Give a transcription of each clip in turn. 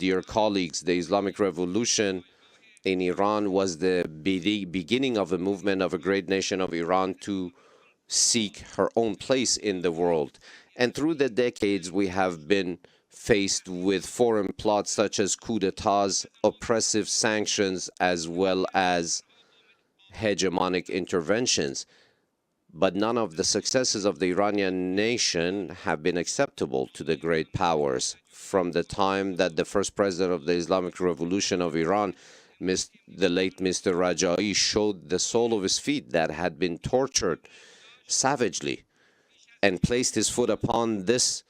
dear colleagues, the Islamic Revolution in Iran was the beginning of a movement of a great nation of Iran to seek her own place in the world. And through the decades, we have been faced with foreign plots such as coups d'etats, oppressive sanctions, as well as hegemonic interventions. But none of the successes of the Iranian nation have been acceptable to the great powers. From the time that the first president of the Islamic Revolution of Iran, the late Mr. Raja'i, showed the sole of his feet that had been tortured savagely and placed his foot upon this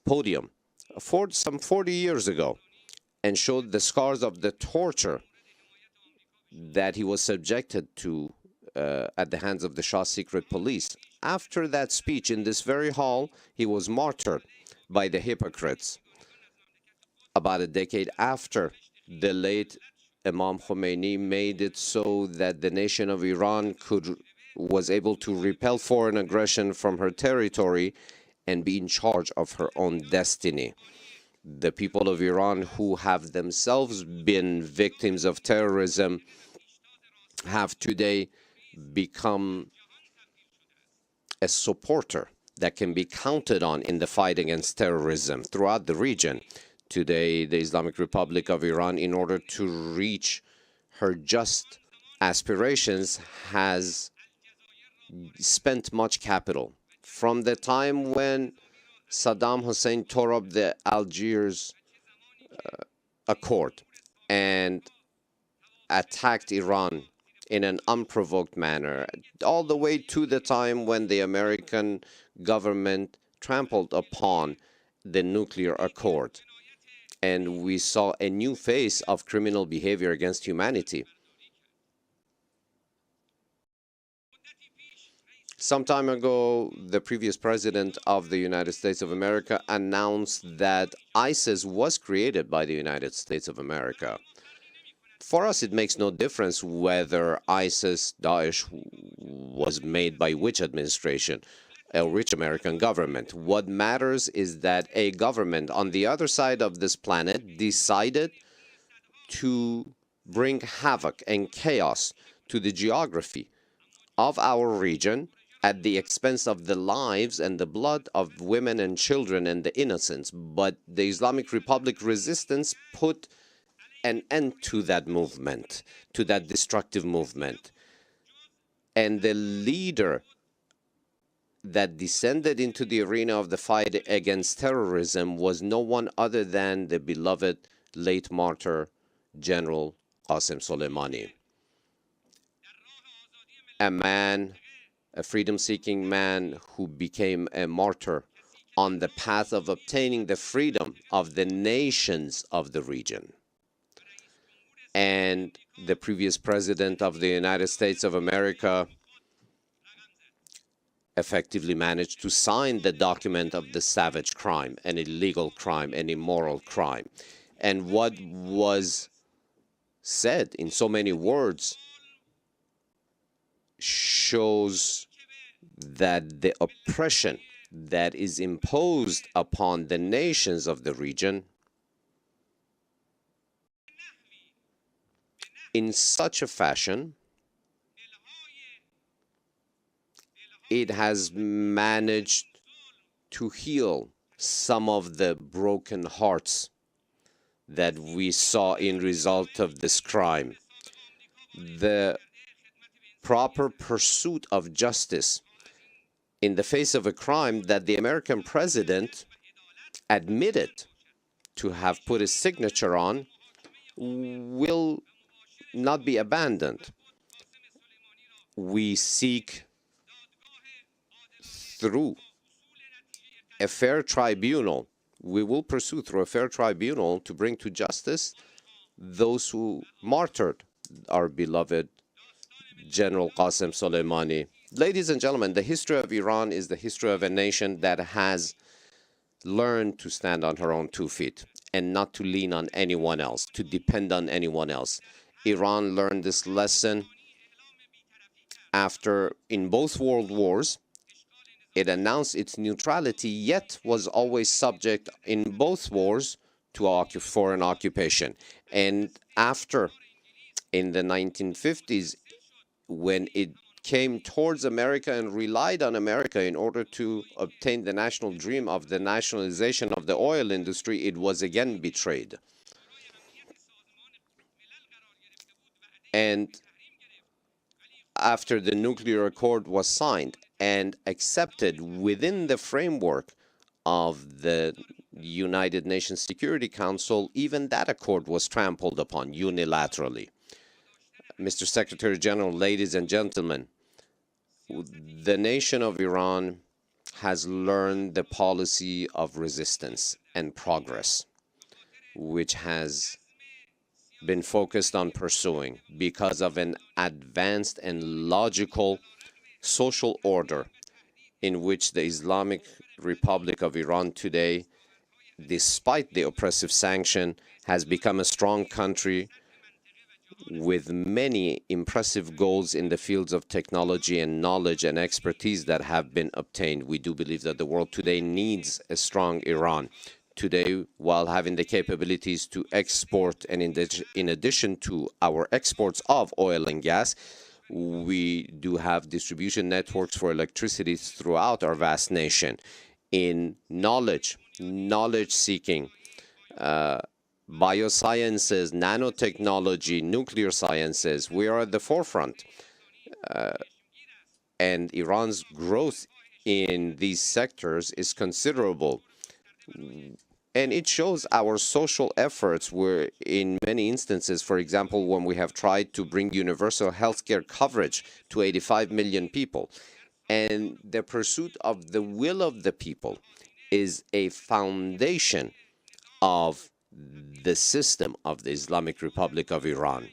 podium some 40 years ago and showed the scars of the torture that he was subjected to at the hands of the Shah's secret police. After that speech in this very hall, he was martyred by the hypocrites. About a decade after, the late Imam Khomeini made it so that the nation of Iran was able to repel foreign aggression from her territory and be in charge of her own destiny. The people of Iran, who have themselves been victims of terrorism, have today become a supporter that can be counted on in the fight against terrorism throughout the region. Today, the Islamic Republic of Iran, in order to reach her just aspirations, has spent much capital. From the time when Saddam Hussein tore up the Algiers Accord and attacked Iran in an unprovoked manner, all the way to the time when the American government trampled upon the nuclear accord. And we saw a new phase of criminal behavior against humanity. Some time ago, the previous president of the United States of America announced that ISIS was created by the United States of America. For us, it makes no difference whether ISIS, Daesh, was made by which administration, or which American government. What matters is that a government on the other side of this planet decided to bring havoc and chaos to the geography of our region at the expense of the lives and the blood of women and children and the innocents. But the Islamic Republic resistance put an end to that movement, to that destructive movement. And the leader that descended into the arena of the fight against terrorism was no one other than the beloved late martyr, General Qasem Soleimani. A freedom-seeking man who became a martyr on the path of obtaining the freedom of the nations of the region. And the previous president of the United States of America effectively managed to sign the document of the savage crime, an illegal crime, an immoral crime. And what was said in so many words shows that the oppression that is imposed upon the nations of the region in such a fashion, it has managed to heal some of the broken hearts that we saw in result of this crime. The proper pursuit of justice in the face of a crime that the American president admitted to have put his signature on will not be abandoned. We seek through a fair tribunal, we will pursue through a fair tribunal to bring to justice those who martyred our beloved General Qasem Soleimani. Ladies and gentlemen, the history of Iran is the history of a nation that has learned to stand on her own 2 feet and not to lean on anyone else, to depend on anyone else. Iran learned this lesson after, in both world wars, it announced its neutrality, yet was always subject in both wars to foreign occupation. And after, in the 1950s, when it came towards America and relied on America in order to obtain the national dream of the nationalization of the oil industry, it was again betrayed. And after the nuclear accord was signed and accepted within the framework of the United Nations Security Council, even that accord was trampled upon unilaterally. Mr. Secretary General, ladies and gentlemen, the nation of Iran has learned the policy of resistance and progress, which has been focused on pursuing because of an advanced and logical social order in which the Islamic Republic of Iran today, despite the oppressive sanction, has become a strong country with many impressive goals in the fields of technology and knowledge and expertise that have been obtained. We do believe that the world today needs a strong Iran. Today, while having the capabilities to export, and in addition to our exports of oil and gas, we do have distribution networks for electricity throughout our vast nation. In knowledge seeking, biosciences, nanotechnology, nuclear sciences, we are at the forefront. And Iran's growth in these sectors is considerable. And it shows our social efforts where, in many instances, for example, when we have tried to bring universal healthcare coverage to 85 million people, and the pursuit of the will of the people is a foundation of the system of the Islamic Republic of Iran.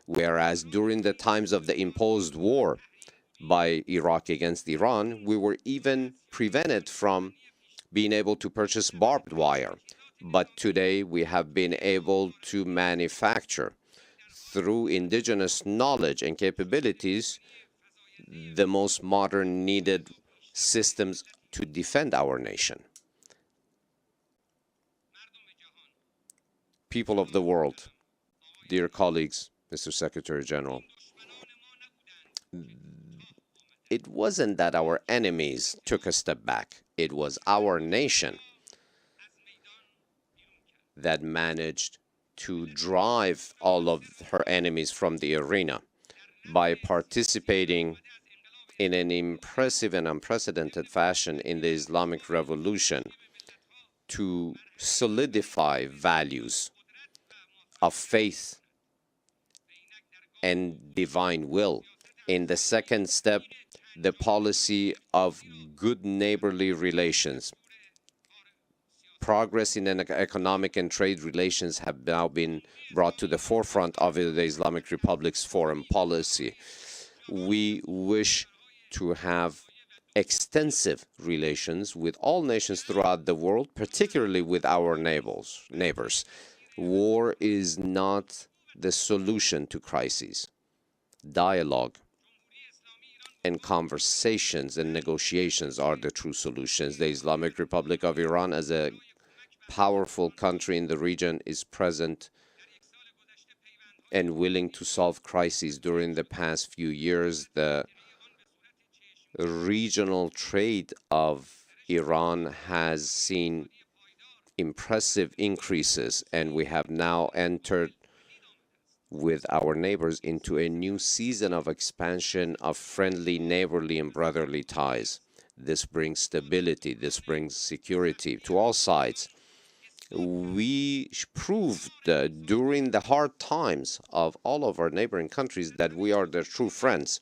Whereas during the times of the imposed war by Iraq against Iran, we were even prevented from being able to purchase barbed wire. But today we have been able to manufacture, through indigenous knowledge and capabilities, the most modern needed systems to defend our nation. People of the world, dear colleagues, Mr. Secretary General, it wasn't that our enemies took a step back. It was our nation that managed to drive all of her enemies from the arena by participating in an impressive and unprecedented fashion in the Islamic Revolution to solidify values of faith and divine will. In the second step, the policy of good neighborly relations. Progress in economic and trade relations have now been brought to the forefront of the Islamic Republic's foreign policy. We wish to have extensive relations with all nations throughout the world, particularly with our neighbors. War is not the solution to crises. Dialogue and conversations and negotiations are the true solutions. The Islamic Republic of Iran, as a powerful country in the region, is present and willing to solve crises. During the past few years, the regional trade of Iran has seen impressive increases, and we have now entered with our neighbors into a new season of expansion of friendly, neighborly, and brotherly ties. This brings stability, this brings security to all sides. We proved during the hard times of all of our neighboring countries that we are their true friends.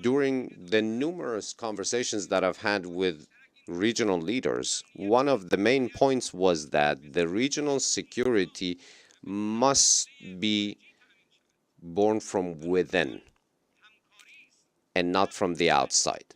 During the numerous conversations that I've had with regional leaders, one of the main points was that the regional security must be born from within and not from the outside.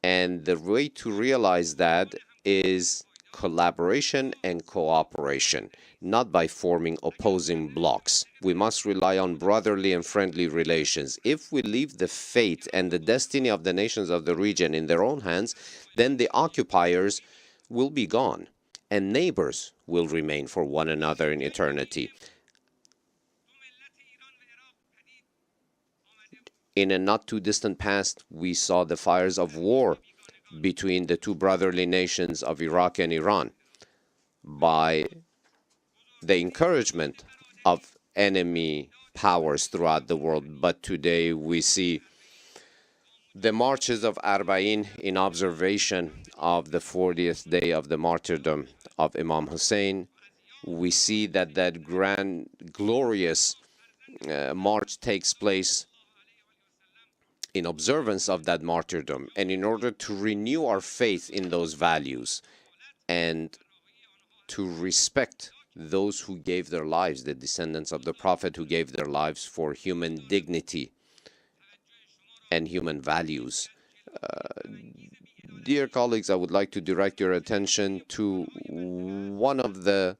And the way to realize that is collaboration and cooperation, not by forming opposing blocs. We must rely on brotherly and friendly relations. If we leave the fate and the destiny of the nations of the region in their own hands, then the occupiers will be gone. and neighbors will remain for one another in eternity. In a not too distant past, we saw the fires of war between the two brotherly nations of Iraq and Iran by the encouragement of enemy powers throughout the world. But today we see the marches of Arba'in in observation of the 40th day of the martyrdom of Imam Hussein. We see that that grand, glorious march takes place in observance of that martyrdom, and in order to renew our faith in those values and to respect those who gave their lives, the descendants of the Prophet who gave their lives for human dignity and human values. Dear colleagues, I would like to direct your attention to one of the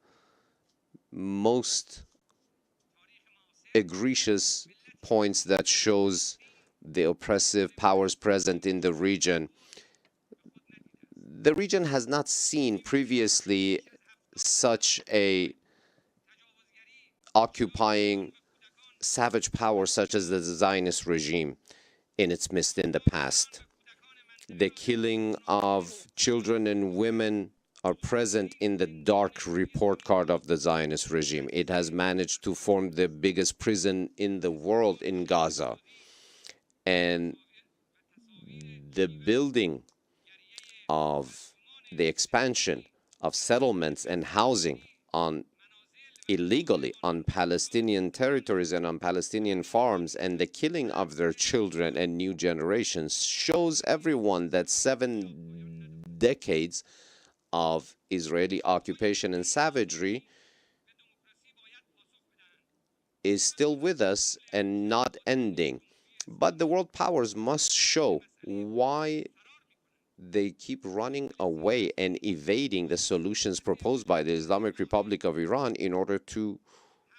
most egregious points that shows the oppressive powers present in the region. The region has not seen previously such a occupying savage power such as the Zionist regime in its midst in the past. The killing of children and women are present in the dark report card of the Zionist regime. It has managed to form the biggest prison in the world in Gaza. And the building of the expansion of settlements and housing on illegally on Palestinian territories and on Palestinian farms, and the killing of their children and new generations shows everyone that 7 decades of Israeli occupation and savagery is still with us and not ending. But the world powers must show why they keep running away and evading the solutions proposed by the Islamic Republic of Iran in order to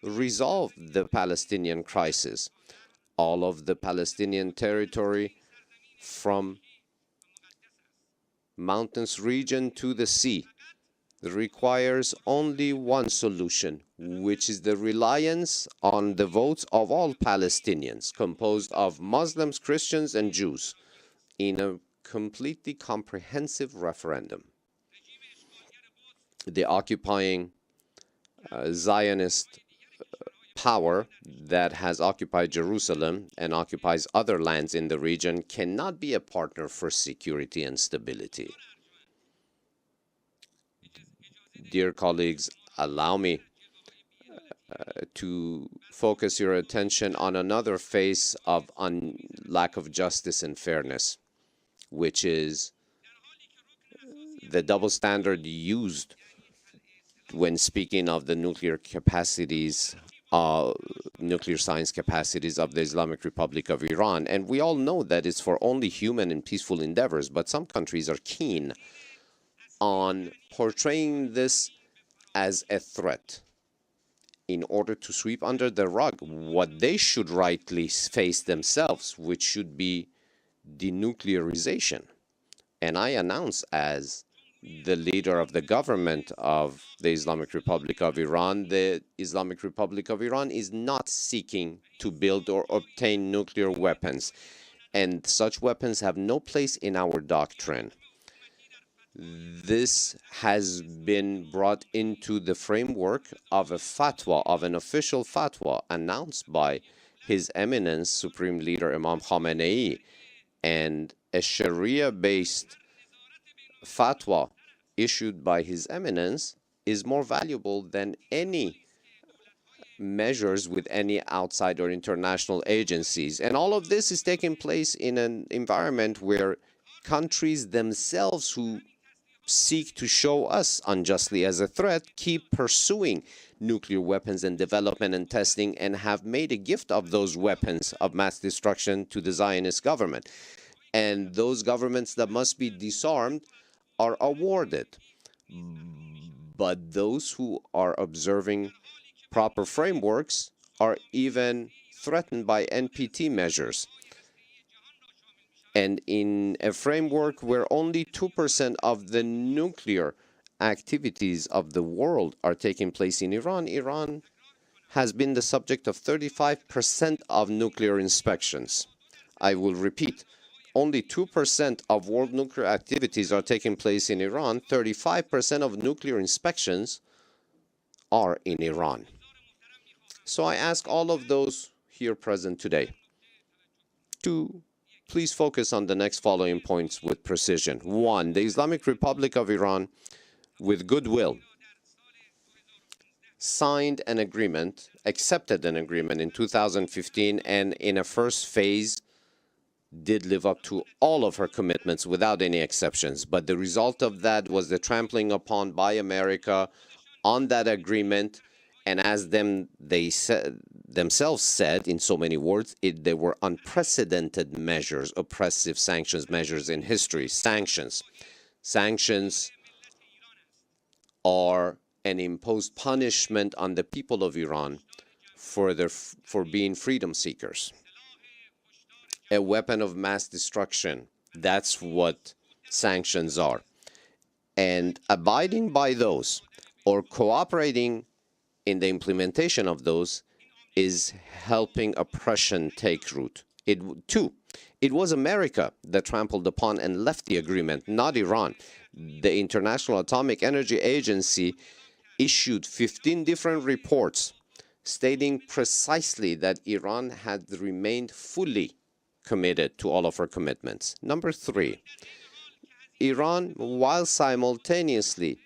resolve the Palestinian crisis. All of the Palestinian territory from mountainous region to the sea requires only one solution, which is the reliance on the votes of all Palestinians, composed of Muslims, Christians, and Jews, in a completely comprehensive referendum. The occupying Zionist power that has occupied Jerusalem and occupies other lands in the region cannot be a partner for security and stability. Dear colleagues, allow me to focus your attention on another face of lack of justice and fairness, which is the double standard used when speaking of the nuclear capacities, nuclear science capacities of the Islamic Republic of Iran. And we all know that it's for only human and peaceful endeavors, but some countries are keen on portraying this as a threat in order to sweep under the rug what they should rightly face themselves, which should be denuclearization. And I announce, as the leader of the government of the Islamic Republic of Iran, the Islamic Republic of Iran is not seeking to build or obtain nuclear weapons, and such weapons have no place in our doctrine. This has been brought into the framework of a fatwa, of an official fatwa announced by His Eminence Supreme Leader Imam Khamenei, and a Sharia-based fatwa issued by His Eminence is more valuable than any measures with any outside or international agencies. And all of this is taking place in an environment where countries themselves who seek to show us unjustly as a threat keep pursuing nuclear weapons and development and testing, and have made a gift of those weapons of mass destruction to the Zionist government. And those governments that must be disarmed are awarded. But those who are observing proper frameworks are even threatened by NPT measures. And in a framework where only 2% of the nuclear activities of the world are taking place in Iran, Iran has been the subject of 35% of nuclear inspections. I will repeat, only 2% of world nuclear activities are taking place in Iran. 35% of nuclear inspections are in Iran. So I ask all of those here present today to please focus on the next following points with precision. 1. The Islamic Republic of Iran, with goodwill, signed an agreement, accepted an agreement in 2015, and in a first phase did live up to all of her commitments without any exceptions. But the result of that was the trampling upon by America on that agreement, and as they themselves said in so many words, they were unprecedented measures, oppressive sanctions measures in history. Sanctions are an imposed punishment on the people of Iran for being freedom seekers. A weapon of mass destruction. That's what sanctions are. And abiding by those or cooperating in the implementation of those is helping oppression take root. It was America that trampled upon and left the agreement, not Iran. The International Atomic Energy Agency issued 15 different reports stating precisely that Iran had remained fully committed to all of her commitments. Number 3, Iran, while simultaneously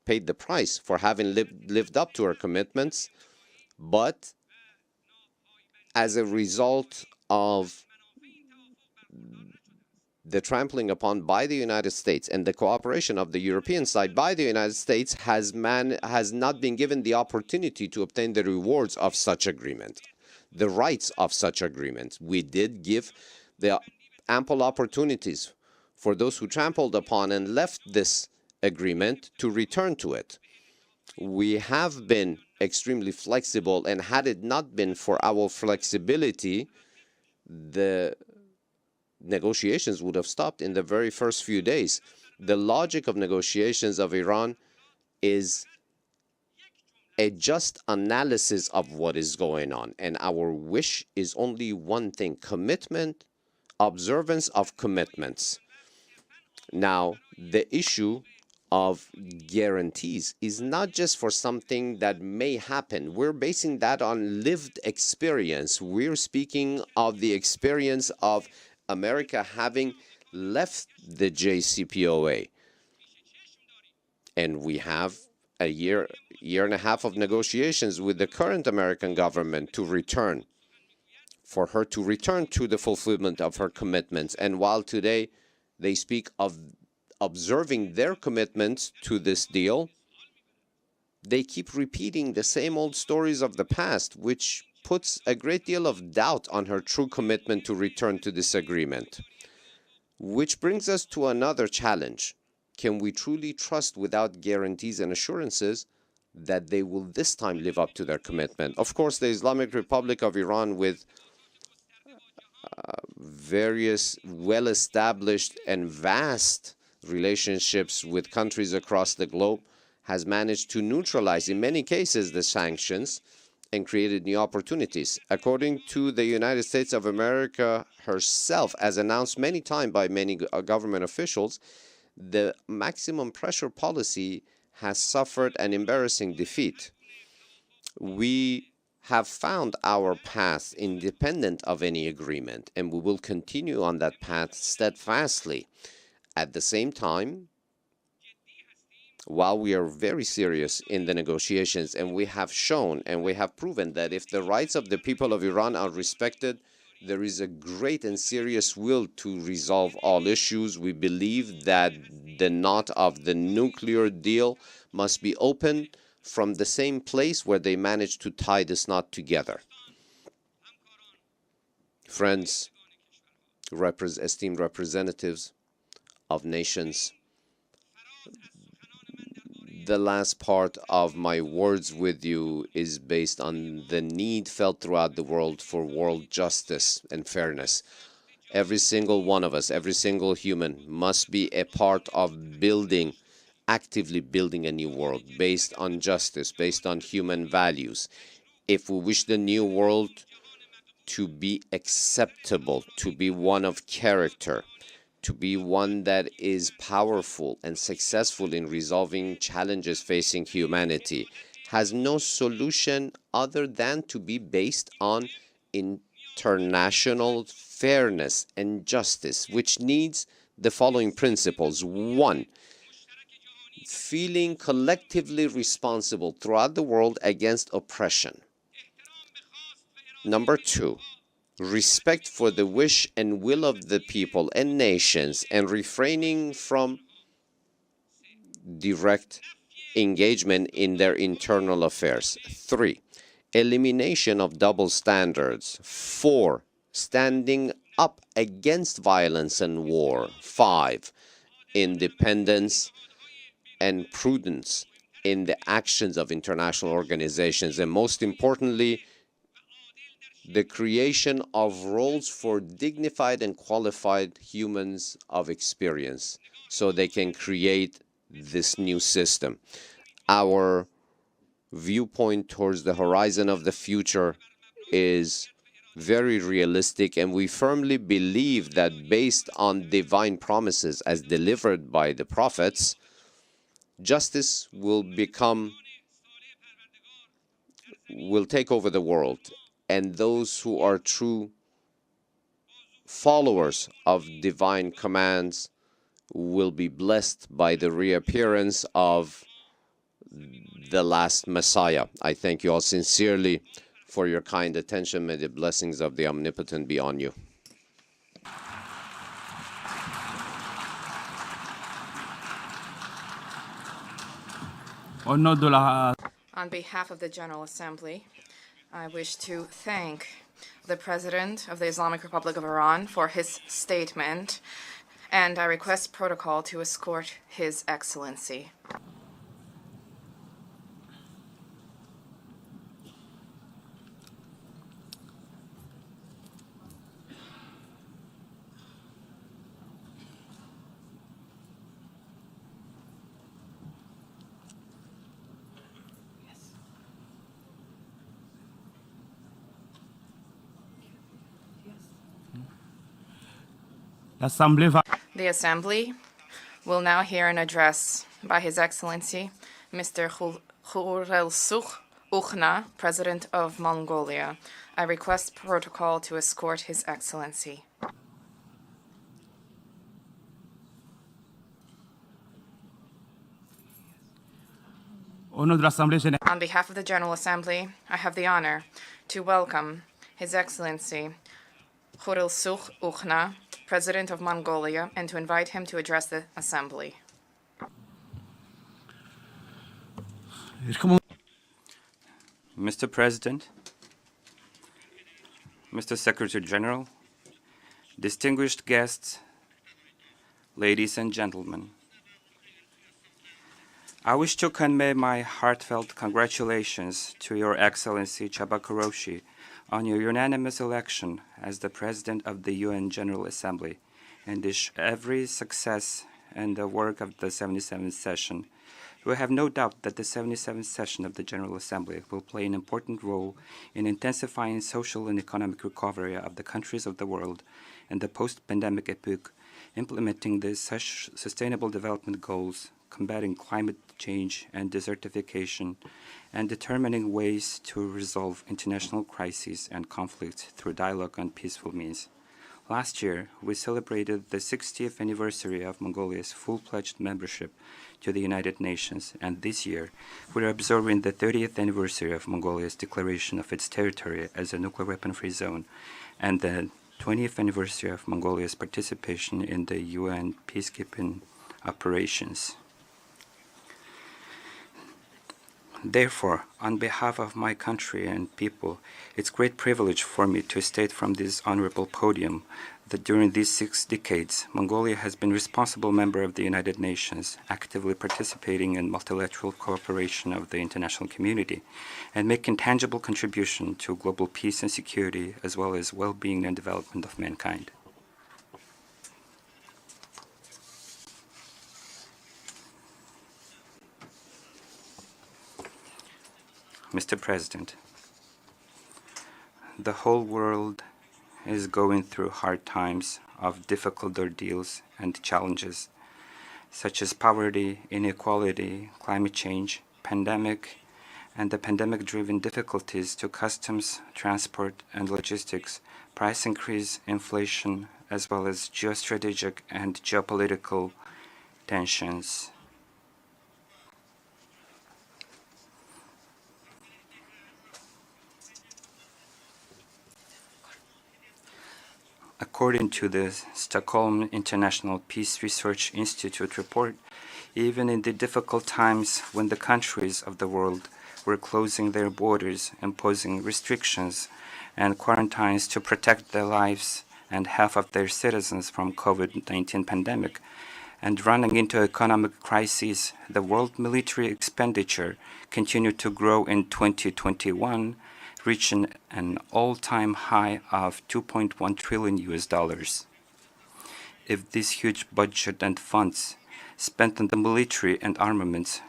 paid the price for having lived up to her commitments, but as a result of the trampling upon by the United States and the cooperation of the European side by the United States, has not been given the opportunity to obtain the rewards of such agreement, the rights of such agreements. We did give the ample opportunities for those who trampled upon and left this agreement to return to it. We have been extremely flexible, and had it not been for our flexibility, the negotiations would have stopped in the very first few days. The logic of negotiations of Iran is a just analysis of what is going on, and our wish is only one thing: commitment, observance of commitments. Now, the issue of guarantees is not just for something that may happen. We're basing that on lived experience. We're speaking of the experience of America having left the JCPOA. And we have a year and a half of negotiations with the current American government for her to return to the fulfillment of her commitments. And while today they speak of observing their commitments to this deal, they keep repeating the same old stories of the past, which puts a great deal of doubt on her true commitment to return to this agreement. Which brings us to another challenge. Can we truly trust without guarantees and assurances that they will this time live up to their commitment? Of course, the Islamic Republic of Iran, with various well-established and vast relationships with countries across the globe, has managed to neutralize, in many cases, the sanctions and created new opportunities. According to the United States of America herself, as announced many times by many government officials, the maximum pressure policy has suffered an embarrassing defeat. We have found our path independent of any agreement, and we will continue on that path steadfastly. At the same time, while we are very serious in the negotiations, and we have shown and we have proven that if the rights of the people of Iran are respected, there is a great and serious will to resolve all issues. We believe that the knot of the nuclear deal must be opened from the same place where they managed to tie this knot together. Friends, esteemed representatives of nations, the last part of my words with you is based on the need felt throughout the world for world justice and fairness. Every single one of us, every single human, must be a part of building actively building a new world based on justice, based on human values. If we wish the new world to be acceptable, to be one of character, to be one that is powerful and successful in resolving challenges facing humanity, has no solution other than to be based on international fairness and justice, which needs the following principles. One, feeling collectively responsible throughout the world against oppression. Number two, respect for the wish and will of the people and nations, and refraining from direct engagement in their internal affairs. Three, elimination of double standards. Four, standing up against violence and war. Five, independence and prudence in the actions of international organizations. And most importantly, the creation of roles for dignified and qualified humans of experience so they can create this new system. Our viewpoint towards the horizon of the future is very realistic, and we firmly believe that based on divine promises as delivered by the prophets, justice will take over the world, and those who are true followers of divine commands will be blessed by the reappearance of the last Messiah. I thank you all sincerely for your kind attention. May the blessings of the Omnipotent be on you. On behalf of the General Assembly, I wish to thank the President of the Islamic Republic of Iran for his statement, and I request protocol to escort His Excellency. The Assembly will now hear an address by His Excellency, Mr. Khurelsukh Ukhna, President of Mongolia. I request protocol to escort His Excellency. On behalf of the General Assembly, I have the honor to welcome His Excellency Khurelsukh Ukhna, President of Mongolia, and to invite him to address the Assembly. Mr. President, Mr. Secretary General, distinguished guests, ladies and gentlemen, I wish to convey my heartfelt congratulations to Your Excellency Chaba Kuroshi on your unanimous election as the President of the UN General Assembly, and wish every success in the work of the 77th session. We have no doubt that the 77th session of the General Assembly will play an important role in intensifying social and economic recovery of the countries of the world in the post-pandemic epoch, implementing the sustainable development goals, combating climate change and desertification, and determining ways to resolve international crises and conflicts through dialogue and peaceful means. Last year, we celebrated the 60th anniversary of Mongolia's full-fledged membership to the United Nations, and this year, we are observing the 30th anniversary of Mongolia's declaration of its territory as a nuclear weapon-free zone, and the 20th anniversary of Mongolia's participation in the UN peacekeeping operations. Therefore, on behalf of my country and people, it's a great privilege for me to state from this honorable podium that during these 6 decades, Mongolia has been a responsible member of the United Nations, actively participating in multilateral cooperation of the international community, and making tangible contribution to global peace and security, as well as well-being and development of mankind. Mr. President, the whole world is going through hard times of difficult ordeals and challenges, such as poverty, inequality, climate change, pandemic, and the pandemic-driven difficulties to customs, transport, and logistics, price increase, inflation, as well as geostrategic and geopolitical tensions. According to the Stockholm International Peace Research Institute report, even in the difficult times when the countries of the world were closing their borders, imposing restrictions and quarantines to protect the lives and health of their citizens from COVID-19 pandemic, and running into economic crises, the world military expenditure continued to grow in 2021, reaching an all-time high of $2.1 trillion. If this huge budget and funds spent on the military and armaments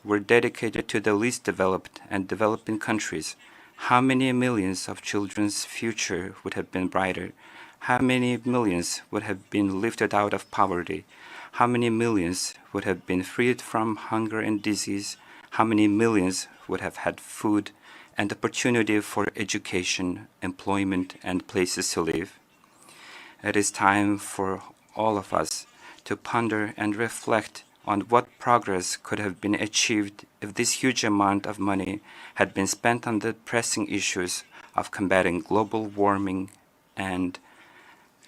were dedicated to the least developed and developing countries, how many millions of children's future would have been brighter? How many millions would have been lifted out of poverty? How many millions would have been freed from hunger and disease? How many millions would have had food and opportunity for education, employment, and places to live? It is time for all of us to ponder and reflect on what progress could have been achieved if this huge amount of money had been spent on the pressing issues of combating global warming and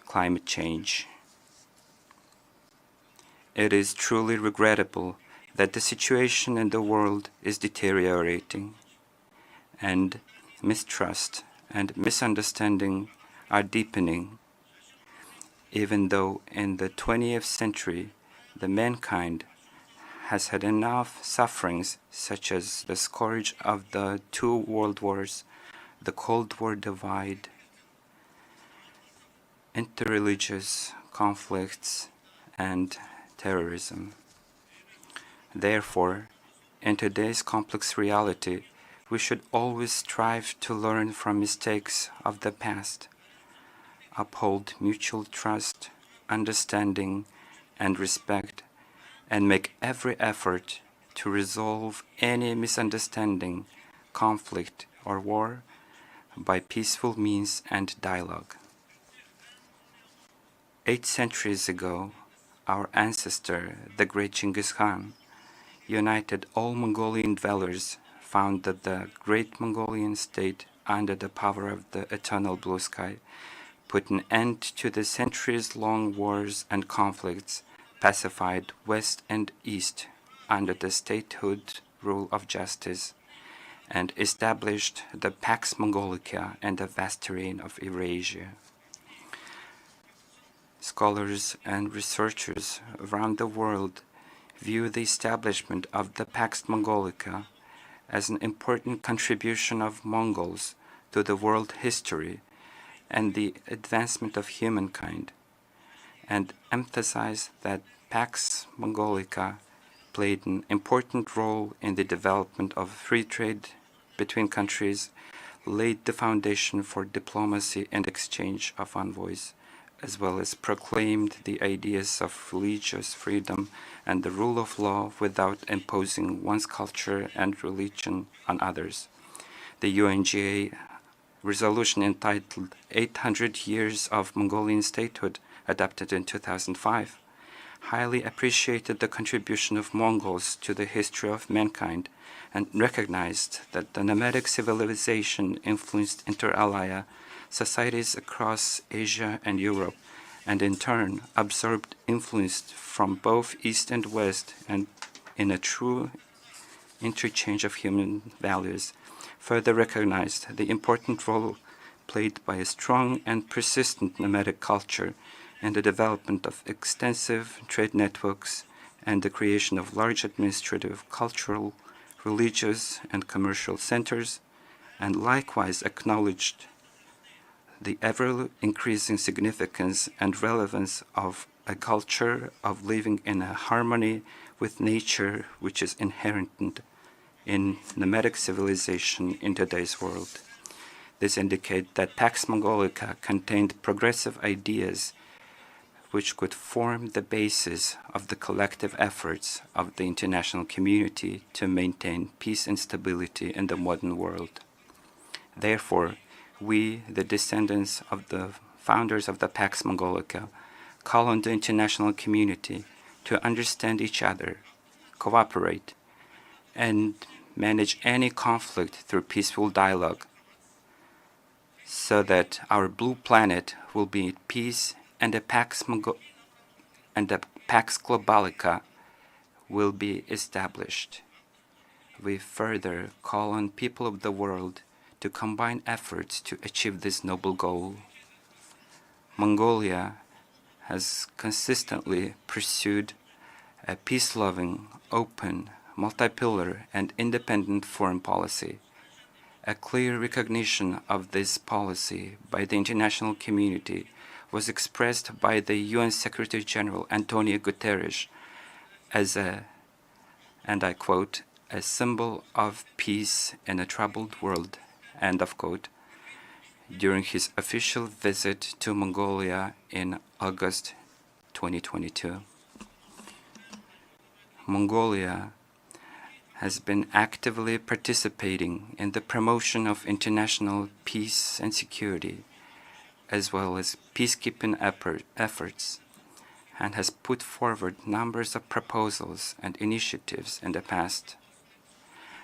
climate change. It is truly regrettable that the situation in the world is deteriorating, and mistrust and misunderstanding are deepening, even though in the 20th century the mankind has had enough sufferings, such as the scourge of the two world wars, the Cold War divide, interreligious conflicts, and terrorism. Therefore, in today's complex reality, we should always strive to learn from mistakes of the past, uphold mutual trust, understanding, and respect, and make every effort to resolve any misunderstanding, conflict, or war by peaceful means and dialogue. 8 centuries ago, our ancestor, the great Genghis Khan, united all Mongolian dwellers, founded the great Mongolian state under the power of the eternal blue sky, put an end to the centuries-long wars and conflicts, pacified West and East under the statehood rule of justice, and established the Pax Mongolica and the vast terrain of Eurasia. Scholars and researchers around the world view the establishment of the Pax Mongolica as an important contribution of Mongols to the world history and the advancement of humankind, and emphasize that Pax Mongolica played an important role in the development of free trade between countries, laid the foundation for diplomacy and exchange of envoys, as well as proclaimed the ideas of religious freedom and the rule of law without imposing one's culture and religion on others. The UNGA resolution entitled 800 Years of Mongolian Statehood, adopted in 2005, highly appreciated the contribution of Mongols to the history of mankind and recognized that the nomadic civilization influenced inter alia societies across Asia and Europe, and in turn absorbed influence from both East and West, and in a true interchange of human values, further recognized the important role played by a strong and persistent nomadic culture in the development of extensive trade networks and the creation of large administrative, cultural, religious, and commercial centers, and likewise acknowledged the ever-increasing significance and relevance of a culture of living in a harmony with nature which is inherent in nomadic civilization in today's world. This indicates that Pax Mongolica contained progressive ideas which could form the basis of the collective efforts of the international community to maintain peace and stability in the modern world. Therefore, we, the descendants of the founders of the Pax Mongolica, call on the international community to understand each other, cooperate, and manage any conflict through peaceful dialogue, so that our blue planet will be at peace and the Pax Globalica will be established. We further call on people of the world to combine efforts to achieve this noble goal. Mongolia has consistently pursued a peace-loving, open, multi-pillar, and independent foreign policy. A clear recognition of this policy by the international community was expressed by the UN Secretary General Antonio Guterres as a, and I quote, a symbol of peace in a troubled world, end of quote, during his official visit to Mongolia in August 2022. Mongolia has been actively participating in the promotion of international peace and security, as well as peacekeeping efforts, and has put forward numbers of proposals and initiatives in the past.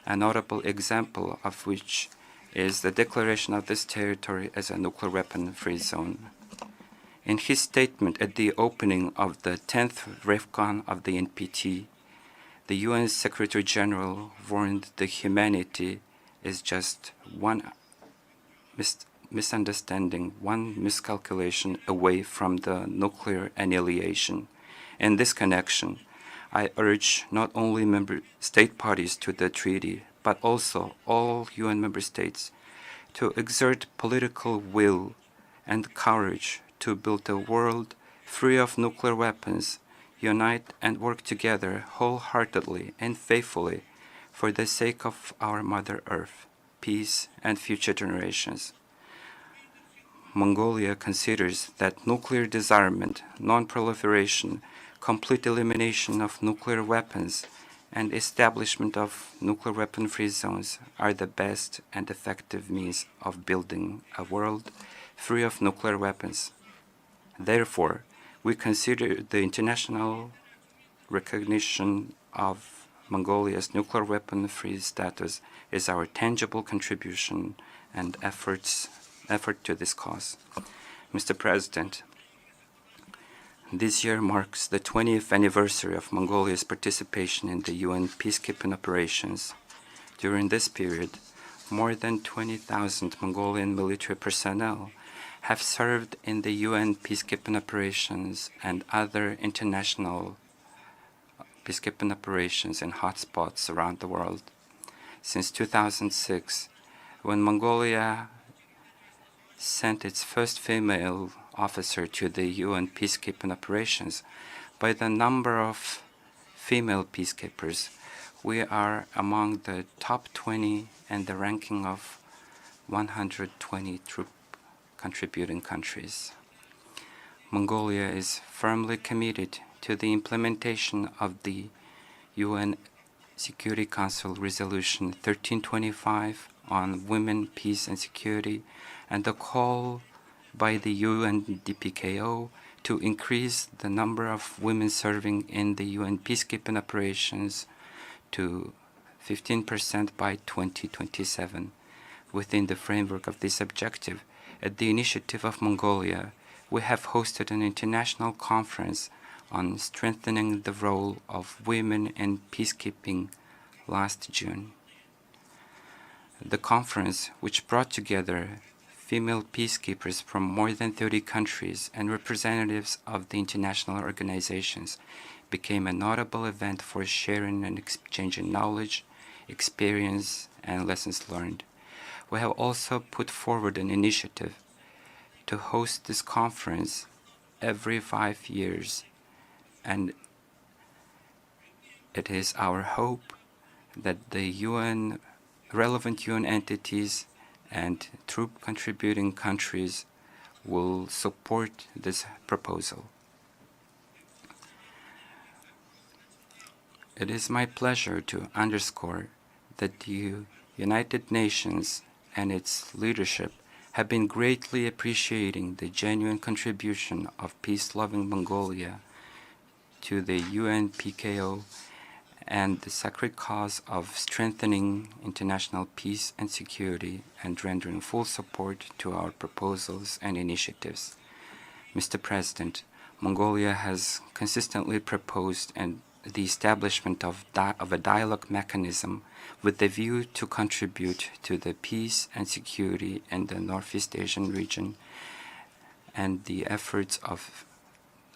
A notable example of which is the declaration of this territory as a nuclear weapon-free zone. In his statement at the opening of the 10th REFCON of the NPT, the UN Secretary General warned that humanity is just one misunderstanding, one miscalculation away from the nuclear annihilation. In this connection, I urge not only member state parties to the treaty, but also all UN member states to exert political will and courage to build a world free of nuclear weapons, unite and work together wholeheartedly and faithfully for the sake of our Mother Earth, peace, and future generations. Mongolia considers that nuclear disarmament, non-proliferation, complete elimination of nuclear weapons, and establishment of nuclear weapon-free zones are the best and effective means of building a world free of nuclear weapons. Therefore, we consider the international recognition of Mongolia's nuclear weapon-free status as our tangible contribution and effort to this cause. Mr. President, this year marks the 20th anniversary of Mongolia's participation in the UN peacekeeping operations. During this period, more than 20,000 Mongolian military personnel have served in the UN peacekeeping operations and other international peacekeeping operations in hotspots around the world. Since 2006, when Mongolia sent its first female officer to the UN peacekeeping operations, by the number of female peacekeepers, we are among the top 20 in the ranking of 120 troop contributing countries. Mongolia is firmly committed to the implementation of the UN Security Council Resolution 1325 on women, peace, and security, and the call by the UNDPKO to increase the number of women serving in the UN peacekeeping operations to 15% by 2027. Within the framework of this objective, at the initiative of Mongolia, we have hosted an international conference on strengthening the role of women in peacekeeping last June. The conference, which brought together female peacekeepers from more than 30 countries and representatives of the international organizations, became a notable event for sharing and exchanging knowledge, experience, and lessons learned. We have also put forward an initiative to host this conference every 5 years, and it is our hope that the relevant UN entities and troop contributing countries will support this proposal. It is my pleasure to underscore that the United Nations and its leadership have been greatly appreciating the genuine contribution of peace-loving Mongolia to the UN PKO and the sacred cause of strengthening international peace and security and rendering full support to our proposals and initiatives. Mr. President, Mongolia has consistently proposed the establishment of a dialogue mechanism with the view to contribute to the peace and security in the Northeast Asian region and the efforts of